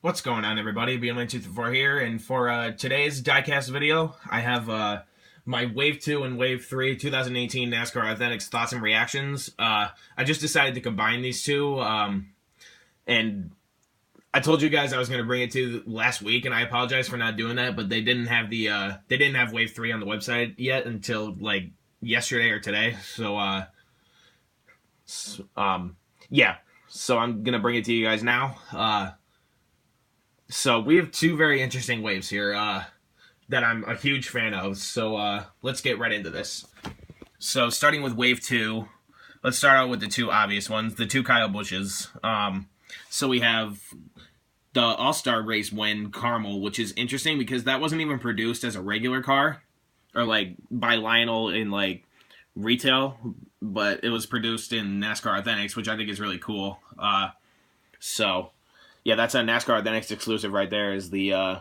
What's going on, everybody? BM234 here, and for today's diecast video, I have my Wave 2 and Wave 3 2018 NASCAR Authentics thoughts and reactions. I just decided to combine these two, and I told you guys I was going to bring it to last week, and I apologize for not doing that, but they didn't have Wave 3 on the website yet until like yesterday or today. Yeah. So I'm going to bring it to you guys now. So we have two very interesting waves here that I'm a huge fan of. So let's get right into this. So starting with Wave 2, let's start out with the two obvious ones, the two Kyle Busches. So we have the All-Star Race win, Carmel, which is interesting because that wasn't even produced as a regular car or like by Lionel in like retail, but it was produced in NASCAR Authentics, which I think is really cool. Yeah, that's a NASCAR Authentics exclusive right there, is the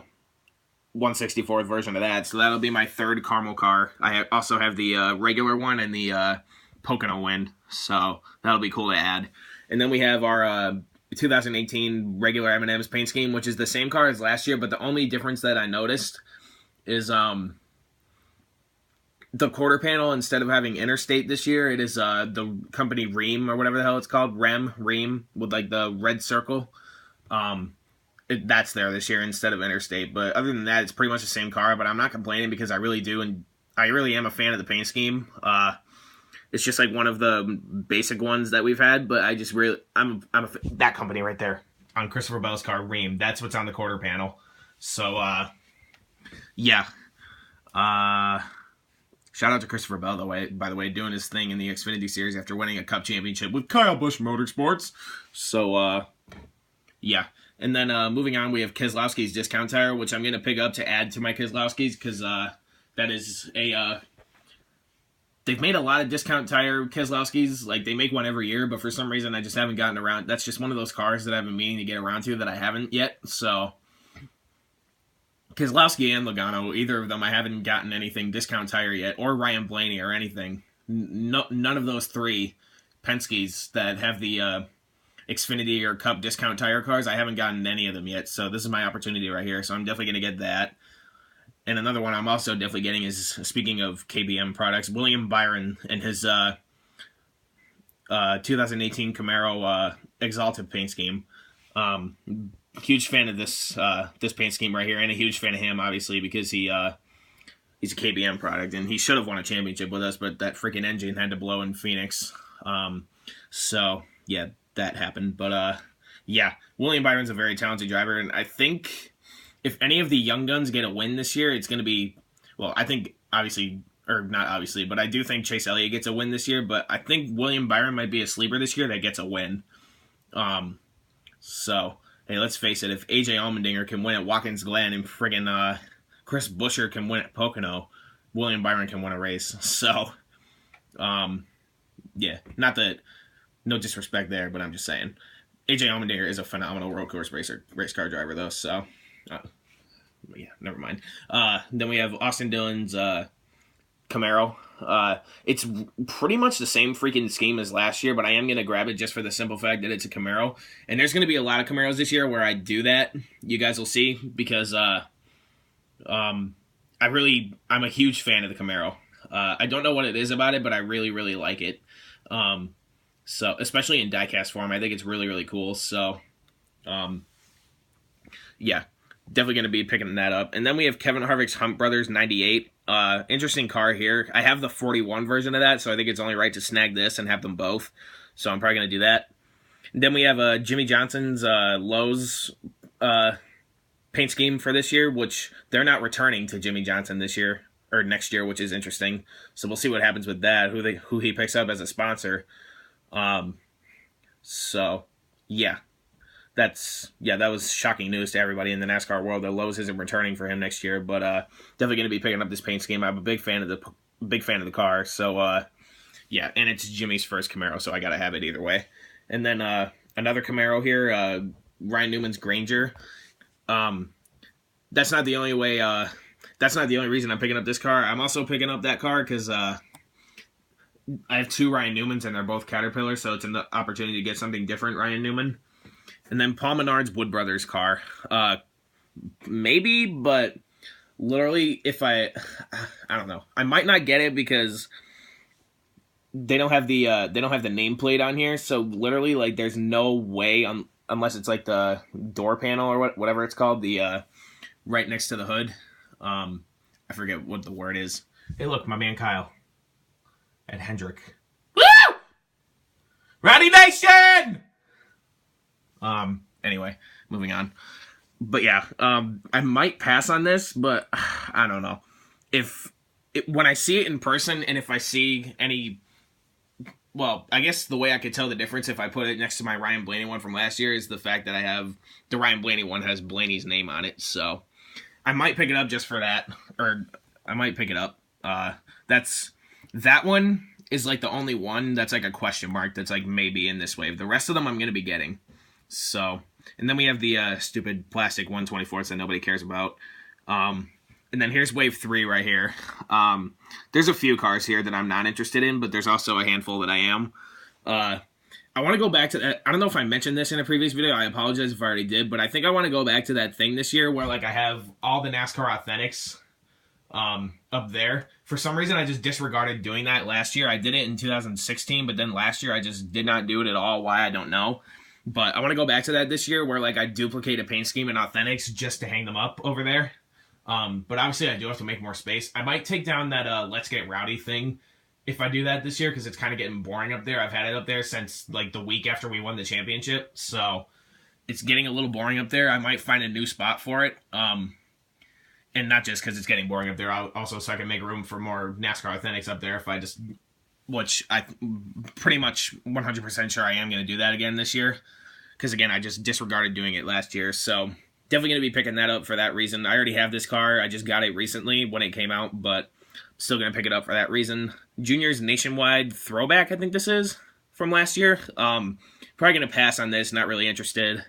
164th version of that. So that'll be my third Carmel car. I also have the regular one and the Pocono win, so that'll be cool to add. And then we have our 2018 regular M&M's paint scheme, which is the same car as last year, but the only difference that I noticed is the quarter panel, instead of having Interstate this year, it is the company Ream, or whatever the hell it's called, Ream, with like the red circle. That's there this year instead of Interstate, but other than that, it's pretty much the same car. But I'm not complaining because I really do, and I really am a fan of the paint scheme. It's just like one of the basic ones that we've had, but I just really, that company right there on Christopher Bell's car, Ream. That's what's on the quarter panel. So yeah. Shout out to Christopher Bell, by the way, doing his thing in the Xfinity Series after winning a Cup championship with Kyle Busch Motorsports. So yeah. And then moving on, we have Keselowski's Discount Tire, which I'm going to pick up to add to my Keselowski's because that is a... they've made a lot of Discount Tire Keselowski's. Like, they make one every year, but for some reason I just haven't gotten around. That's just one of those cars that I've been meaning to get around to that I haven't yet. So, Keselowski and Logano, either of them, I haven't gotten anything Discount Tire yet, or Ryan Blaney or anything. None of those three Penske's that have the... Xfinity or Cup Discount Tire cars, I haven't gotten any of them yet, so this is my opportunity right here, so I'm definitely going to get that. And another one I'm also definitely getting is, speaking of KBM products, William Byron and his 2018 Camaro Exalted paint scheme. Huge fan of this paint scheme right here, and a huge fan of him, obviously, because he's a KBM product, and he should have won a championship with us, but that freaking engine had to blow in Phoenix. So, yeah, that happened. But yeah, William Byron's a very talented driver, and I think if any of the young guns get a win this year, it's going to be, well, I think obviously, or not obviously, but I do think Chase Elliott gets a win this year, but I think William Byron might be a sleeper this year that gets a win. So, hey, let's face it, if AJ Allmendinger can win at Watkins Glen and friggin' Chris Buescher can win at Pocono, William Byron can win a race. So, yeah, not that... no disrespect there, but I'm just saying. AJ Allmendinger is a phenomenal road course race car driver, though, so... yeah, never mind. Then we have Austin Dillon's Camaro. It's pretty much the same freaking scheme as last year, but I am going to grab it just for the simple fact that it's a Camaro. And there's going to be a lot of Camaros this year where I do that. You guys will see, because I'm a huge fan of the Camaro. I don't know what it is about it, but I really, really like it. So, especially in diecast form, I think it's really, really cool. So, yeah, definitely going to be picking that up. And then we have Kevin Harvick's Hunt Brothers 98. Interesting car here. I have the 41 version of that, so I think it's only right to snag this and have them both. So I'm probably going to do that. And then we have Jimmy Johnson's Lowe's paint scheme for this year, which they're not returning to Jimmy Johnson this year or next year, which is interesting. So we'll see what happens with that, who he picks up as a sponsor. So yeah, that was shocking news to everybody in the NASCAR world that Lowe's isn't returning for him next year, but definitely going to be picking up this paint scheme. I'm a big fan of the car. So yeah, and it's Jimmy's first Camaro, so I got to have it either way. And then another Camaro here, Ryan Newman's Granger. That's not the only reason I'm picking up this car. I'm also picking up that car because I have two Ryan Newmans, and they're both Caterpillar, so it's an opportunity to get something different Ryan Newman. And then Paul Menard's Wood Brothers car. Maybe, but literally, if I don't know, I might not get it because they don't have the nameplate on here. So literally, like, there's no way unless it's like the door panel or whatever it's called, the right next to the hood. I forget what the word is. Hey, look, my man Kyle and Hendrick. Woo! Rowdy Nation. Anyway, moving on. But yeah, I might pass on this, but I don't know. When I see it in person, and if I see any, well, I guess the way I could tell the difference if I put it next to my Ryan Blaney one from last year is the fact that I have the Ryan Blaney one has Blaney's name on it, so I might pick it up just for that, or I might pick it up. That one is like the only one that's like a question mark that's like maybe in this wave. The rest of them I'm gonna be getting. So, and then we have the stupid plastic 124s that nobody cares about. And then here's wave 3 right here. There's a few cars here that I'm not interested in, but there's also a handful that I am. I want to go back to that. I don't know if I mentioned this in a previous video. I apologize if I already did, but I think I want to go back to that thing this year where like I have all the NASCAR Authentics up there. For some reason, I just disregarded doing that last year. I did it in 2016, but then last year I just did not do it at all. Why, I don't know. But I want to go back to that this year where like I duplicate a paint scheme in Authentics just to hang them up over there. But obviously I do have to make more space. I might take down that Let's Get Rowdy thing if I do that this year because it's kind of getting boring up there. I've had it up there since like the week after we won the championship. So it's getting a little boring up there. I might find a new spot for it. And not just because it's getting boring up there, also so I can make room for more NASCAR Authentics up there if I just, which I pretty much 100% sure I am going to do that again this year. Because again, I just disregarded doing it last year. So definitely going to be picking that up for that reason. I already have this car. I just got it recently when it came out, but still going to pick it up for that reason. Junior's Nationwide Throwback, I think this is, from last year. Probably going to pass on this. Not really interested.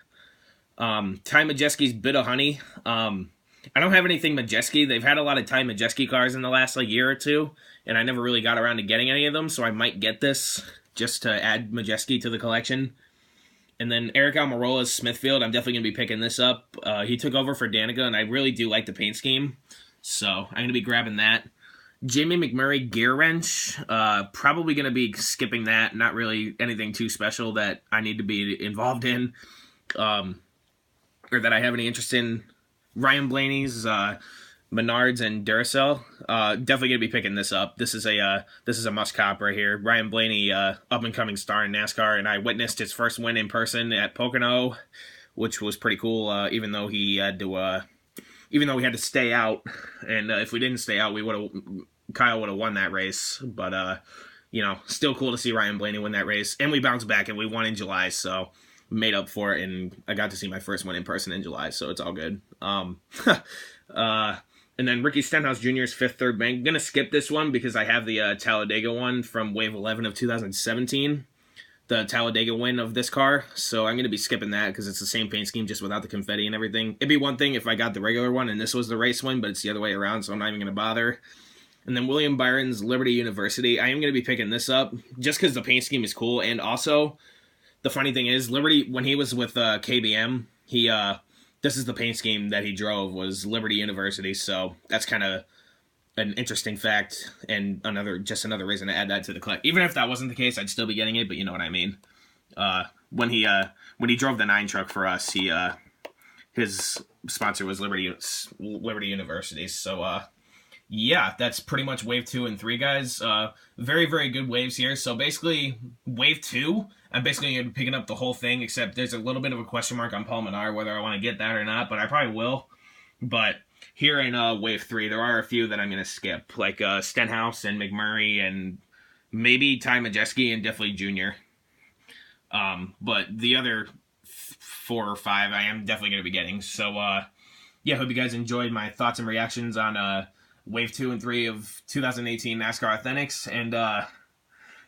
Ty Majeski's Bit of Honey. I don't have anything Majeski. They've had a lot of Ty Majeski cars in the last like year or two, and I never really got around to getting any of them, so I might get this just to add Majeski to the collection. And then Eric Almirola's Smithfield, I'm definitely going to be picking this up. He took over for Danica, and I really do like the paint scheme, so I'm going to be grabbing that. Jamie McMurray Gear Wrench, probably going to be skipping that. Not really anything too special that I need to be involved in, or that I have any interest in. Ryan Blaney's Menards and Duracell. Definitely gonna be picking this up. This is a must cop right here. Ryan Blaney, up and coming star in NASCAR, and I witnessed his first win in person at Pocono, which was pretty cool. Even though he had to stay out, and if we didn't stay out, Kyle would have won that race. But still cool to see Ryan Blaney win that race, and we bounced back and we won in July, so made up for it, and I got to see my first one in person in July, so it's all good. And then Ricky Stenhouse Jr.'s Fifth Third Bank. I'm going to skip this one because I have the Talladega one from Wave 11 of 2017, the Talladega win of this car, so I'm going to be skipping that because it's the same paint scheme just without the confetti and everything. It'd be one thing if I got the regular one and this was the race one, but it's the other way around, so I'm not even going to bother. And then William Byron's Liberty University. I am going to be picking this up just because the paint scheme is cool, and also the funny thing is, Liberty, when he was with KBM, this is the paint scheme that he drove, was Liberty University, so that's kind of an interesting fact, and another reason to add that to the collection. Even if that wasn't the case, I'd still be getting it, but you know what I mean. When he drove the 9 truck for us, his sponsor was Liberty University, so yeah, that's pretty much Wave 2 and 3, guys. Very, very good waves here. So basically, Wave 2, I'm basically going to be picking up the whole thing, except there's a little bit of a question mark on Paul Menard, whether I want to get that or not, but I probably will. But here in Wave 3, there are a few that I'm going to skip, like Stenhouse and McMurray and maybe Ty Majeski and definitely Junior. But the other 4 or 5 I am definitely going to be getting. So, yeah, hope you guys enjoyed my thoughts and reactions on Wave 2 and 3 of 2018 NASCAR Authentics, and I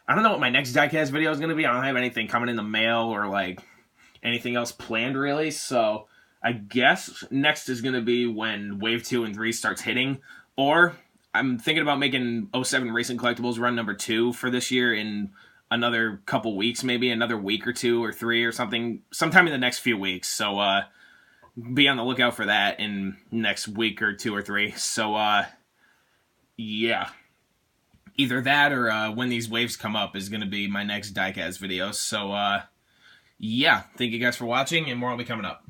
don't know what my next diecast video is going to be. I don't have anything coming in the mail or like anything else planned really, so I guess next is going to be when Wave 2 and 3 starts hitting, or I'm thinking about making 07 Racing Collectibles run number 2 for this year in another couple weeks, maybe another week or 2 or 3 or something, sometime in the next few weeks. So be on the lookout for that in next week or 2 or 3. So yeah, either that or when these waves come up is going to be my next diecast video. So yeah, thank you guys for watching, and more will be coming up.